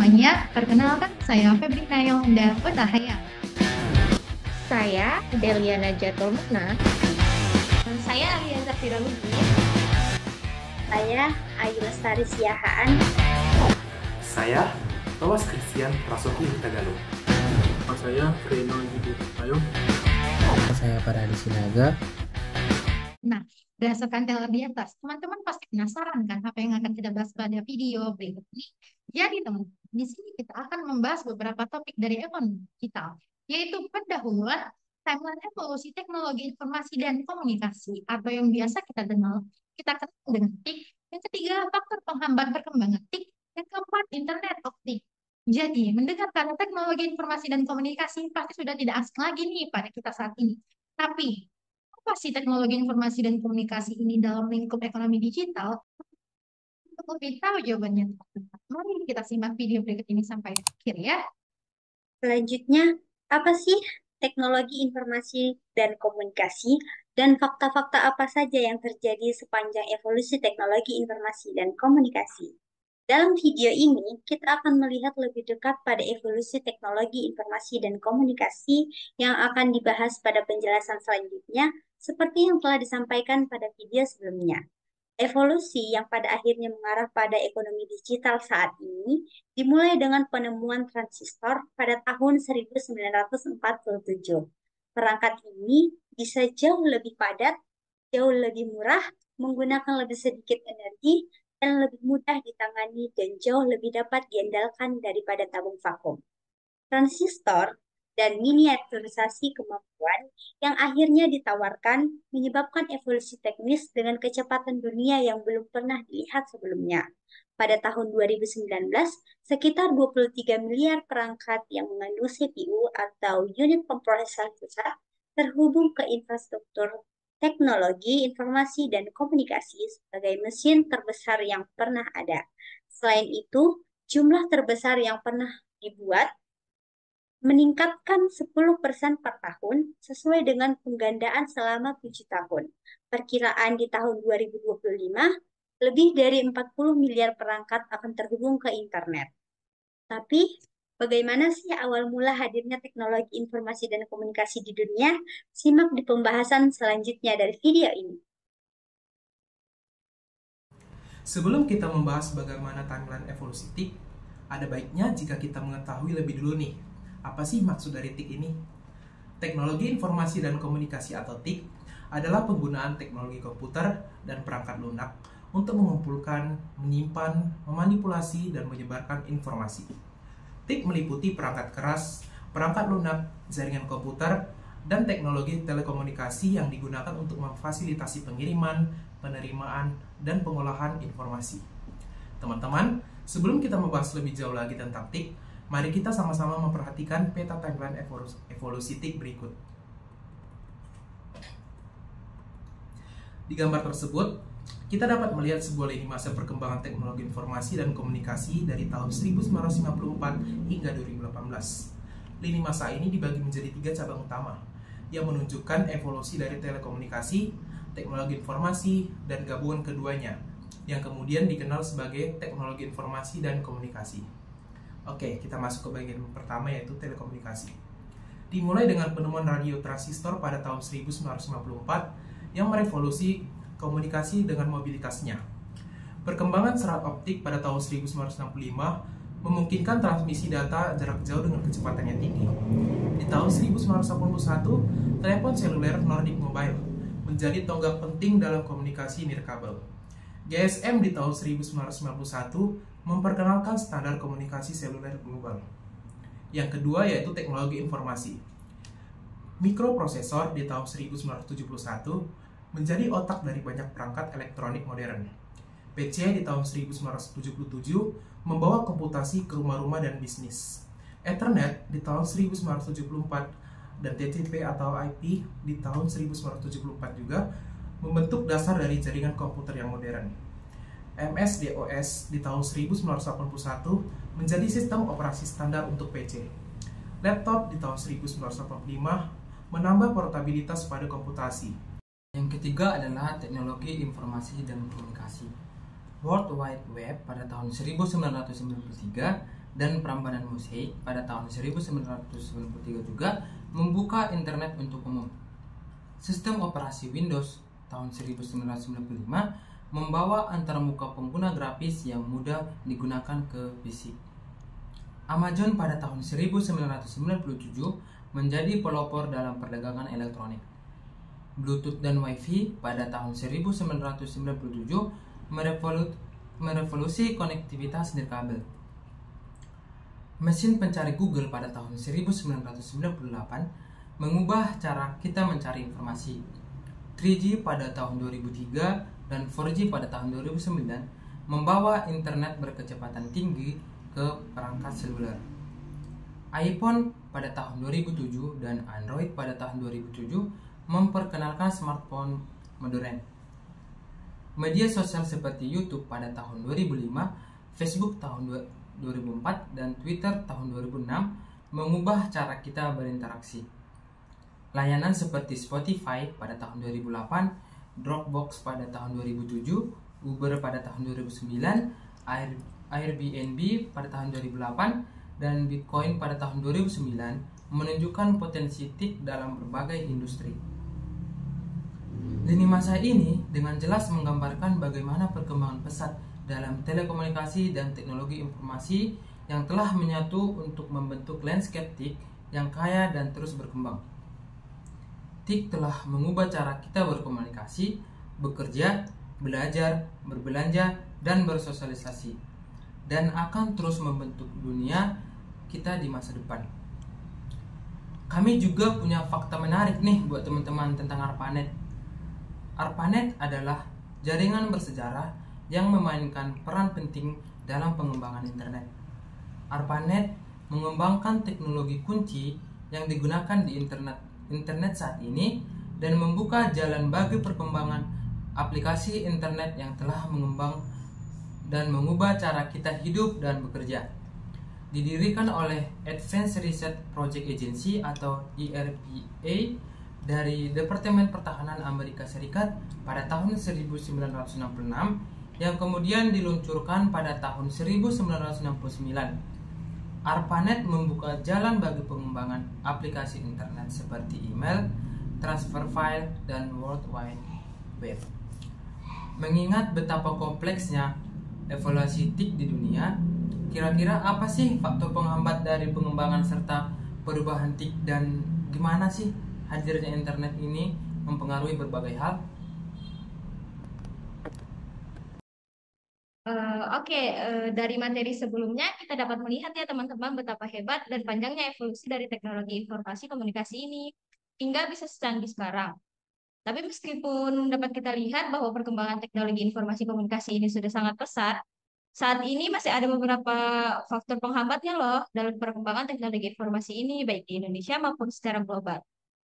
semuanya, perkenalkan saya Febri Nayolanda Petahaya. Saya Deliana Jatulmuna. Saya Alianza Firalubis. Saya Ayu Lestari Siahaan. Saya Tawas Christian Prasoki Hutagaluh. Saya Reno Yudi Ayo. Saya Paradi Sinaga. Nah, berdasarkan teori di atas, teman-teman pasti penasaran kan apa yang akan kita bahas pada video berikut ini. Jadi teman, di sini kita akan membahas beberapa topik dari ekonomi digital, yaitu pendahuluan, timeline evolusi teknologi informasi dan komunikasi, atau yang biasa kita kenal dengan TIK. Yang ketiga, faktor penghambat perkembangan TIK. Yang keempat, internet of TIK. Jadi, mendengar kata teknologi informasi dan komunikasi pasti sudah tidak asing lagi nih pada kita saat ini. Tapi, apa sih teknologi informasi dan komunikasi ini dalam lingkup ekonomi digital? Untuk lebih tahu jawabannya, mari kita simak video berikut ini sampai akhir ya. Selanjutnya, apa sih teknologi informasi dan komunikasi dan fakta-fakta apa saja yang terjadi sepanjang evolusi teknologi informasi dan komunikasi? Dalam video ini, kita akan melihat lebih dekat pada evolusi teknologi informasi dan komunikasi yang akan dibahas pada penjelasan selanjutnya, seperti yang telah disampaikan pada video sebelumnya. Evolusi yang pada akhirnya mengarah pada ekonomi digital saat ini dimulai dengan penemuan transistor pada tahun 1947. Perangkat ini bisa jauh lebih padat, jauh lebih murah, menggunakan lebih sedikit energi, dan lebih mudah ditangani dan jauh lebih dapat diandalkan daripada tabung vakum. Transistor dan miniaturisasi kemampuan yang akhirnya ditawarkan menyebabkan evolusi teknis dengan kecepatan dunia yang belum pernah dilihat sebelumnya. Pada tahun 2019, sekitar 23 miliar perangkat yang mengandung CPU atau unit pemrosesan pusat terhubung ke infrastruktur teknologi, informasi, dan komunikasi sebagai mesin terbesar yang pernah ada. Selain itu, jumlah terbesar yang pernah dibuat meningkatkan 10% per tahun sesuai dengan penggandaan selama 7 tahun. Perkiraan di tahun 2025, lebih dari 40 miliar perangkat akan terhubung ke internet. Tapi, bagaimana sih awal mula hadirnya teknologi informasi dan komunikasi di dunia? Simak di pembahasan selanjutnya dari video ini. Sebelum kita membahas bagaimana timeline evolusi TIK, ada baiknya jika kita mengetahui lebih dulu nih, apa sih maksud dari TIK ini? Teknologi informasi dan komunikasi atau TIK adalah penggunaan teknologi komputer dan perangkat lunak untuk mengumpulkan, menyimpan, memanipulasi, dan menyebarkan informasi. TIK meliputi perangkat keras, perangkat lunak, jaringan komputer, dan teknologi telekomunikasi yang digunakan untuk memfasilitasi pengiriman, penerimaan, dan pengolahan informasi. Teman-teman, sebelum kita membahas lebih jauh lagi tentang TIK, mari kita sama-sama memperhatikan peta timeline evolusi TIK berikut. Di gambar tersebut, kita dapat melihat sebuah lini masa perkembangan teknologi informasi dan komunikasi dari tahun 1954 hingga 2018. Lini masa ini dibagi menjadi 3 cabang utama, yang menunjukkan evolusi dari telekomunikasi, teknologi informasi, dan gabungan keduanya, yang kemudian dikenal sebagai teknologi informasi dan komunikasi. Oke, kita masuk ke bagian pertama, yaitu telekomunikasi. Dimulai dengan penemuan radio transistor pada tahun 1954 yang merevolusi komunikasi dengan mobilitasnya. Perkembangan serat optik pada tahun 1965 memungkinkan transmisi data jarak jauh dengan kecepatan yang tinggi. Di tahun 1981, telepon seluler Nordic Mobile menjadi tonggak penting dalam komunikasi nirkabel. GSM di tahun 1991 memperkenalkan standar komunikasi seluler global. Yang kedua yaitu teknologi informasi. Mikroprosesor di tahun 1971 menjadi otak dari banyak perangkat elektronik modern. PC di tahun 1977 membawa komputasi ke rumah-rumah dan bisnis. Ethernet di tahun 1974 dan TCP atau IP di tahun 1974 juga membentuk dasar dari jaringan komputer yang modern. MS-DOS di tahun 1981 menjadi sistem operasi standar untuk PC. Laptop di tahun 1985 menambah portabilitas pada komputasi. Yang ketiga adalah teknologi informasi dan komunikasi. World Wide Web pada tahun 1993 dan Prambanan Mosaic pada tahun 1993 juga membuka internet untuk umum. Sistem operasi Windows tahun 1995 membawa antarmuka pengguna grafis yang mudah digunakan ke PC. Amazon pada tahun 1997 menjadi pelopor dalam perdagangan elektronik. Bluetooth dan Wi-Fi pada tahun 1997 merevolusi konektivitas nirkabel. Mesin pencari Google pada tahun 1998 mengubah cara kita mencari informasi. 3G pada tahun 2003 dan 4G pada tahun 2009 membawa internet berkecepatan tinggi ke perangkat seluler. iPhone pada tahun 2007 dan Android pada tahun 2007 memperkenalkan smartphone modern. Media sosial seperti YouTube pada tahun 2005, Facebook tahun 2004, dan Twitter tahun 2006 mengubah cara kita berinteraksi. Layanan seperti Spotify pada tahun 2008, Dropbox pada tahun 2007, Uber pada tahun 2009, Airbnb pada tahun 2008, dan Bitcoin pada tahun 2009 menunjukkan potensi TIK dalam berbagai industri. Lini masa ini dengan jelas menggambarkan bagaimana perkembangan pesat dalam telekomunikasi dan teknologi informasi yang telah menyatu untuk membentuk landscape TIK yang kaya dan terus berkembang. TIK telah mengubah cara kita berkomunikasi, bekerja, belajar, berbelanja, dan bersosialisasi, dan akan terus membentuk dunia kita di masa depan. Kami juga punya fakta menarik nih buat teman-teman tentang ARPANET. ARPANET adalah jaringan bersejarah yang memainkan peran penting dalam pengembangan internet. ARPANET mengembangkan teknologi kunci yang digunakan di internet saat ini dan membuka jalan bagi perkembangan aplikasi internet yang telah mengembang dan mengubah cara kita hidup dan bekerja. Didirikan oleh Advanced Research Project Agency atau ERPA dari Departemen Pertahanan Amerika Serikat pada tahun 1966 yang kemudian diluncurkan pada tahun 1969. ARPANET membuka jalan bagi pengembangan aplikasi internet seperti email, transfer file, dan World Wide Web. Mengingat betapa kompleksnya evaluasi TIK di dunia, kira-kira apa sih faktor penghambat dari pengembangan serta perubahan TIK dan gimana sih hadirnya internet ini mempengaruhi berbagai hal? Dari materi sebelumnya kita dapat melihat ya teman-teman betapa hebat dan panjangnya evolusi dari teknologi informasi komunikasi ini hingga bisa secanggih sekarang. Tapi meskipun dapat kita lihat bahwa perkembangan teknologi informasi komunikasi ini sudah sangat pesat, saat ini masih ada beberapa faktor penghambatnya loh dalam perkembangan teknologi informasi ini baik di Indonesia maupun secara global.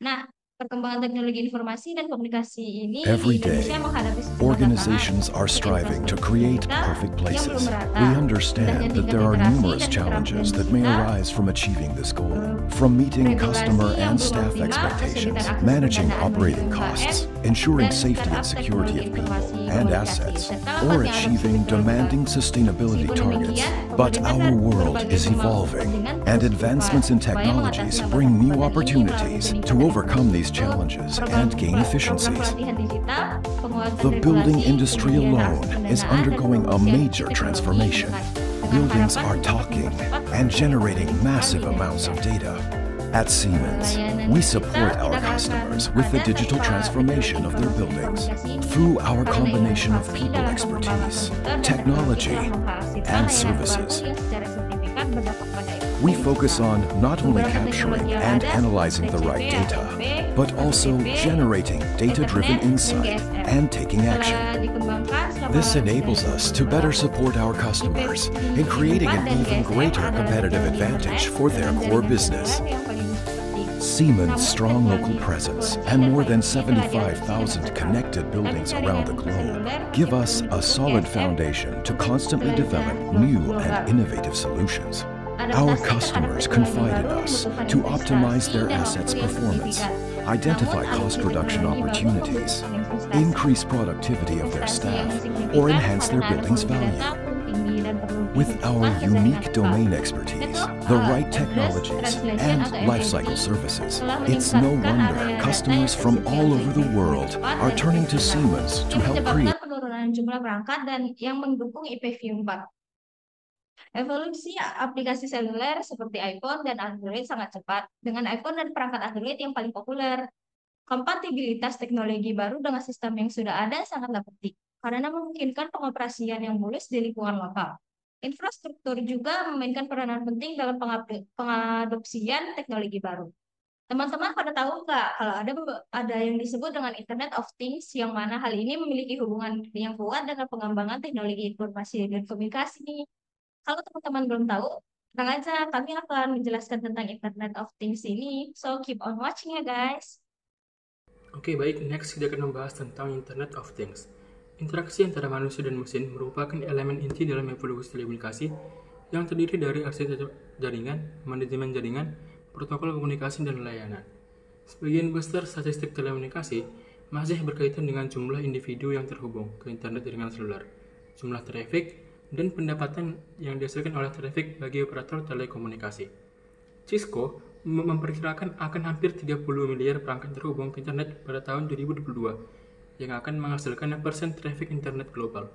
Nah, perkembangan teknologi informasi dan komunikasi ini Every di day, Indonesia menghadapi sejumlah organizations tantangan are striving to infrastruktur create digital perfect yang belum places. merata, We understand rendahnya that tingkat there are literasi numerous dan challenges keterampilan that may digital, arise from achieving this goal, from meeting regulasi customer yang and belum staff optimal, expectations, kesulitan akses managing pendanaan bagi operating UMKM, costs, ensuring dan safety and startup security teknologi of people informasi and komunikasi, assets, serta or lambatnya adopsi achieving teknologi demanding baru. sustainability Meskipun targets. demikian, But pemerintah our dan world berbagai is pihak evolving, kepentingan and terus advancements in berupaya mengatasi technologies hambatan bring new ini melalui opportunities to peningkatan overcome these infrastruktur, challenges program and gain program efficiencies. pelatihan digital, penguatan The building regulasi, industry penyediaan alone akses is pendanaan, dan undergoing a pengisian major teknologi transformation. dengan Buildings harapan are untuk talking mempercepat and generating pertumbuhan massive di amounts of Indonesia. data. At Siemens, Layanan we digital support our tidak akan customers with the ada digital tanpa transformation of their teknologi buildings informasi komunikasi ini, through our karena combination of inovasi people dalam pengembangan expertise, komputer dan technology, telah menghasilkan and layanan services. baru yang secara signifikan berdampak pada ekonomi We focus digital. on not only Beberapa capturing teknologi yang and ada analyzing the seperti right CP, data, ATP, but also OTP, generating data-driven Ethernet, dan insight GSM. and taking action. Telah dikembangkan selama This lebih dari enables us to 20 better tahun. support our customers IP in creating an dan even GSM greater adalah competitive jaringan advantage internet for their dan core jaringan business. seluler yang paling efektif. Siemens' Namun, strong local teknologi presence 4G and dan more than 5G telah diadopsi dengan 75,000 cepat. connected Dan buildings jaringan around the globe seluler give yang us a berbentuk solid GSM foundation to untuk constantly develop jaringan new global. and innovative solutions. Adaptasi Our terhadap customers teknologi confide in baru us membutuhkan to optimize investasi their dan assets' waktu yang performance, signifikan. identify Namun, cost adopsi reduction teknologi baru opportunities, membutuhkan investasi. increase productivity of their Investasi yang staff, signifikan or enhance their karena ada building's pembelian value. tabung tinggi dan perlu With our dibutuhkan unique kesehatan domain akal. expertise, Itu the right address technologies, translation and atau lifecycle ATC services, telah it's no meningkatkan wonder area data customers yang from tersedia all lebih over the world cepat are dan turning to efisien, Siemens to yang help menyebabkan create. penurunan jumlah perangkat dan yang mendukung IPv4. Evolusi aplikasi seluler seperti iPhone dan Android sangat cepat, dengan iPhone dan perangkat Android yang paling populer. Kompatibilitas teknologi baru dengan sistem yang sudah ada sangatlah penting, karena memungkinkan pengoperasian yang mulus di lingkungan lokal. Infrastruktur juga memainkan peranan penting dalam pengadopsian teknologi baru. Teman-teman pada tahu nggak kalau ada yang disebut dengan Internet of Things, yang mana hal ini memiliki hubungan yang kuat dengan pengembangan teknologi informasi dan komunikasi nih. Kalau teman-teman belum tahu, tenang aja, kami akan menjelaskan tentang Internet of Things ini. So keep on watching ya guys. Oke, baik. Next, kita akan membahas tentang Internet of Things. Interaksi antara manusia dan mesin merupakan elemen inti dalam evolusi telekomunikasi yang terdiri dari arsitektur jaringan, manajemen jaringan, protokol komunikasi, dan layanan. Sebagian besar statistik telekomunikasi masih berkaitan dengan jumlah individu yang terhubung ke internet jaringan seluler, jumlah traffic, dan pendapatan yang dihasilkan oleh traffic bagi operator telekomunikasi. Cisco memperkirakan akan hampir 30 miliar perangkat terhubung ke internet pada tahun 2022 yang akan menghasilkan persen traffic internet global.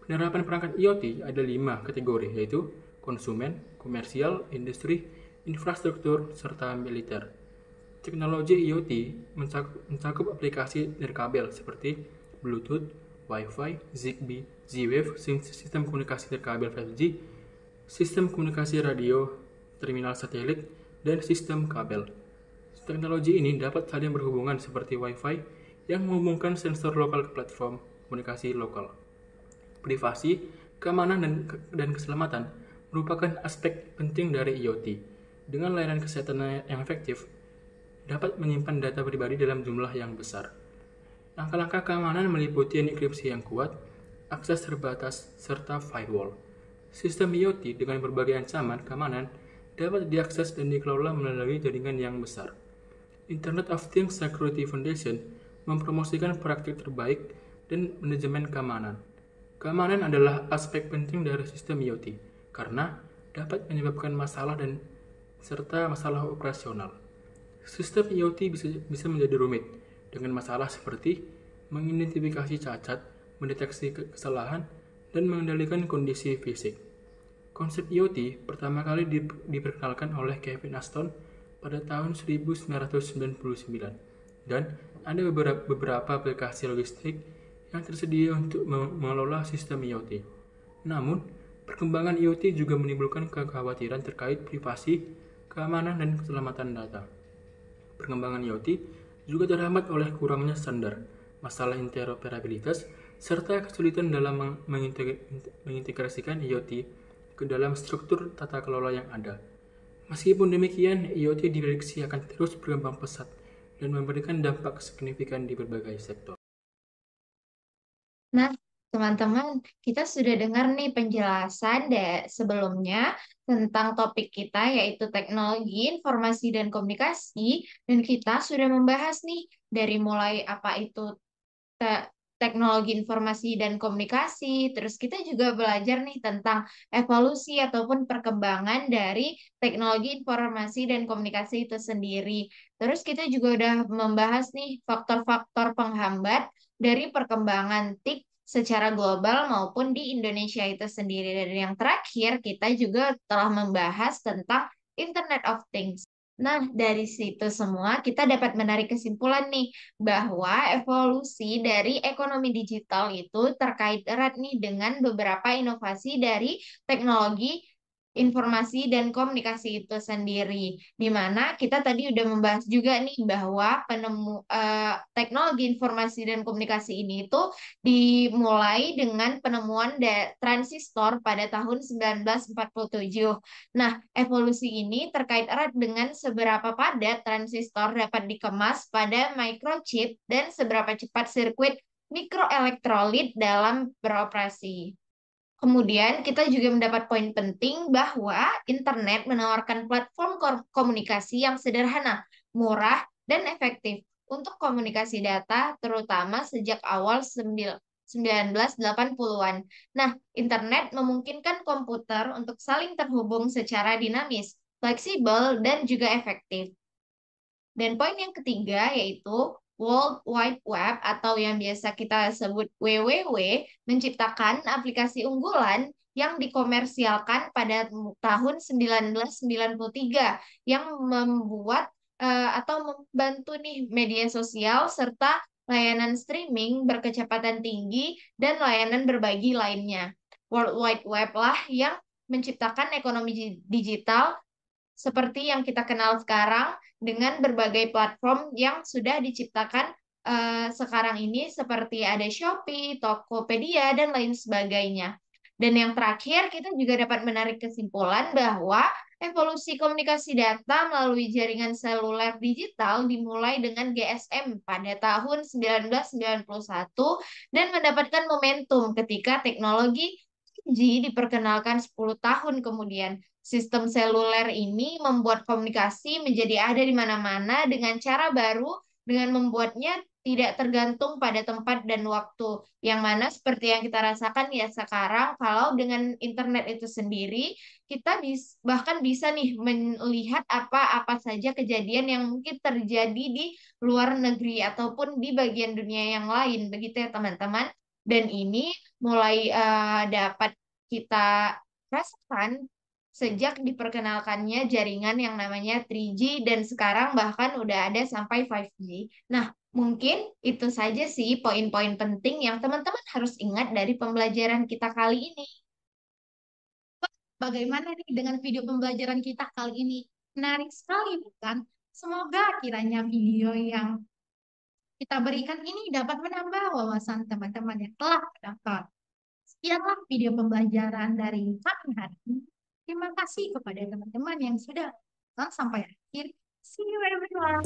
Penerapan perangkat IoT ada 5 kategori, yaitu konsumen, komersial, industri, infrastruktur, serta militer. Teknologi IoT mencakup aplikasi nirkabel seperti Bluetooth, Wi-Fi, Zigbee, Z-Wave, sistem komunikasi nirkabel 5G, sistem komunikasi radio, terminal satelit, dan sistem kabel. Teknologi ini dapat saling berhubungan seperti Wi-Fi yang menghubungkan sensor lokal ke platform komunikasi lokal. Privasi, keamanan, dan keselamatan merupakan aspek penting dari IoT. Dengan layanan kesehatan yang efektif, dapat menyimpan data pribadi dalam jumlah yang besar. Langkah-langkah keamanan meliputi enkripsi yang kuat, akses terbatas, serta firewall. Sistem IoT dengan berbagai ancaman keamanan dapat diakses dan dikelola melalui jaringan yang besar. Internet of Things Security Foundation mempromosikan praktik terbaik dan manajemen keamanan. Keamanan adalah aspek penting dari sistem IoT karena dapat menyebabkan masalah serta masalah operasional. Sistem IoT bisa menjadi rumit dengan masalah seperti mengidentifikasi cacat, mendeteksi kesalahan, dan mengendalikan kondisi fisik. Konsep IoT pertama kali diperkenalkan oleh Kevin Ashton pada tahun 1999 dan ada beberapa aplikasi logistik yang tersedia untuk mengelola sistem IoT. Namun, perkembangan IoT juga menimbulkan kekhawatiran terkait privasi, keamanan, dan keselamatan data. Perkembangan IoT juga terhambat oleh kurangnya standar, masalah interoperabilitas, serta kesulitan dalam mengintegrasikan IoT ke dalam struktur tata kelola yang ada. Meskipun demikian, IoT diprediksi akan terus berkembang pesat dan memberikan dampak signifikan di berbagai sektor. Nah, teman-teman, kita sudah dengar nih penjelasan sebelumnya tentang topik kita yaitu teknologi, informasi, dan komunikasi. Dan kita sudah membahas nih dari mulai apa itu teknologi informasi dan komunikasi. Terus kita juga belajar nih tentang evolusi ataupun perkembangan dari teknologi informasi dan komunikasi itu sendiri. Terus kita juga udah membahas nih faktor-faktor penghambat dari perkembangan TIK secara global maupun di Indonesia itu sendiri. Dan yang terakhir, kita juga telah membahas tentang Internet of Things. Nah, dari situ semua kita dapat menarik kesimpulan nih bahwa evolusi dari ekonomi digital itu terkait erat nih dengan beberapa inovasi dari teknologi informasi dan komunikasi itu sendiri. Di mana kita tadi udah membahas juga nih bahwa teknologi informasi dan komunikasi ini itu dimulai dengan penemuan transistor pada tahun 1947. Nah, evolusi ini terkait erat dengan seberapa padat transistor dapat dikemas pada microchip dan seberapa cepat sirkuit mikroelektrolit dalam beroperasi. Kemudian kita juga mendapat poin penting bahwa internet menawarkan platform komunikasi yang sederhana, murah, dan efektif untuk komunikasi data, terutama sejak awal 1980-an. Nah, internet memungkinkan komputer untuk saling terhubung secara dinamis, fleksibel, dan juga efektif. Dan poin yang ketiga yaitu World Wide Web atau yang biasa kita sebut WWW menciptakan aplikasi unggulan yang dikomersialkan pada tahun 1993 yang membuat atau membantu nih media sosial serta layanan streaming berkecepatan tinggi dan layanan berbagi lainnya. World Wide Web lah yang menciptakan ekonomi digital seperti yang kita kenal sekarang dengan berbagai platform yang sudah diciptakan sekarang ini seperti ada Shopee, Tokopedia, dan lain sebagainya. Dan yang terakhir, kita juga dapat menarik kesimpulan bahwa evolusi komunikasi data melalui jaringan seluler digital dimulai dengan GSM pada tahun 1991 dan mendapatkan momentum ketika teknologi 5G diperkenalkan 10 tahun kemudian. Sistem seluler ini membuat komunikasi menjadi ada di mana-mana dengan cara baru dengan membuatnya tidak tergantung pada tempat dan waktu. Yang mana seperti yang kita rasakan ya sekarang, kalau dengan internet itu sendiri, kita bahkan bisa nih melihat apa-apa saja kejadian yang mungkin terjadi di luar negeri ataupun di bagian dunia yang lain. Begitu ya teman-teman. Dan ini mulai dapat kita rasakan sejak diperkenalkannya jaringan yang namanya 3G dan sekarang bahkan udah ada sampai 5G. Nah, mungkin itu saja sih poin-poin penting yang teman-teman harus ingat dari pembelajaran kita kali ini. Bagaimana nih dengan video pembelajaran kita kali ini? Menarik sekali, bukan? Semoga kiranya video yang kita berikan ini dapat menambah wawasan teman-teman yang telah mendapat. Sekianlah video pembelajaran dari kami hari ini. Terima kasih kepada teman-teman yang sudah nonton sampai akhir. See you everyone.